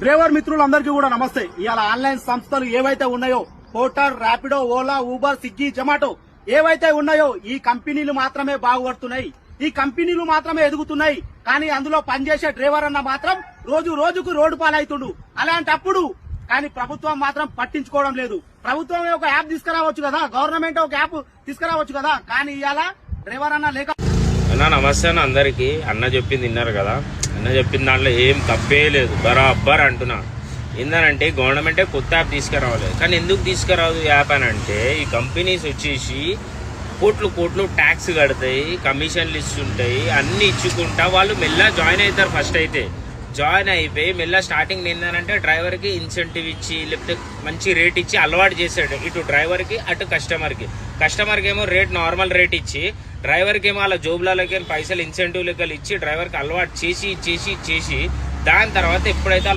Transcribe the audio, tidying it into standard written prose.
Driver మిత్రులందరికీ కూడా నమస్తే. ఇవాళ ఆన్లైన్ సంస్థలు ఏవైతే ఉన్నాయో hotel, Rapido, Ola, Uber, Swiggy, Zomato ఏవైతే ఉన్నాయో ఈ కంపెనీలు మాత్రమే బాగుపడుతున్నాయి, ఈ కంపెనీలు మాత్రమే ఎదుగుతున్నాయి. కానీ అందులో పనిచేసే డ్రైవర్ అన్న మాత్రం రోజు రోజుకు రోడ్డు పాలవుతుండు. అలాంటప్పుడు కానీ ప్రభుత్వం మాత్రం పట్టించుకోవడం లేదు. ప్రభుత్వమే ఒక యాప్ తీసుకురావచ్చు కదా, గవర్నమెంట్ ఒక యాప్ తీసుకురావచ్చు కదా, కానీ ఇవాళ డ్రైవర్ అన్న లేక. నమస్తే అన్న అందరికి. అన్న చెప్పింది విన్నారు కదా, అన్న చెప్పిన దాంట్లో ఏం తప్పే లేదు, బరాబర్ అంటున్నా. ఏందనంటే గవర్నమెంటే కొత్త యాప్ తీసుకురావాలి, కానీ ఎందుకు తీసుకురాదు యాప్ అని అంటే ఈ కంపెనీస్ వచ్చేసి కోట్లు కోట్లు ట్యాక్స్ కడతాయి, కమిషన్లు ఇస్తుంటాయి, అన్ని ఇచ్చుకుంటా వాళ్ళు మెల్ల జాయిన్ అవుతారు. ఫస్ట్ అయితే జాయిన్ అయిపోయి మెల్ల స్టార్టింగ్ ఏంటంటే డ్రైవర్కి ఇన్సెంటివ్ ఇచ్చి లేకపోతే మంచి రేట్ ఇచ్చి అలవాటు చేసాడు, ఇటు డ్రైవర్కి అటు కస్టమర్కి ఏమో రేట్ నార్మల్ రేట్ ఇచ్చి డ్రైవర్కి ఏమో అలా జోబులకి పైసలు ఇన్సెంటివ్ లెక్కలు ఇచ్చి డ్రైవర్కి అలవాటు చేసి దాని తర్వాత ఎప్పుడైతే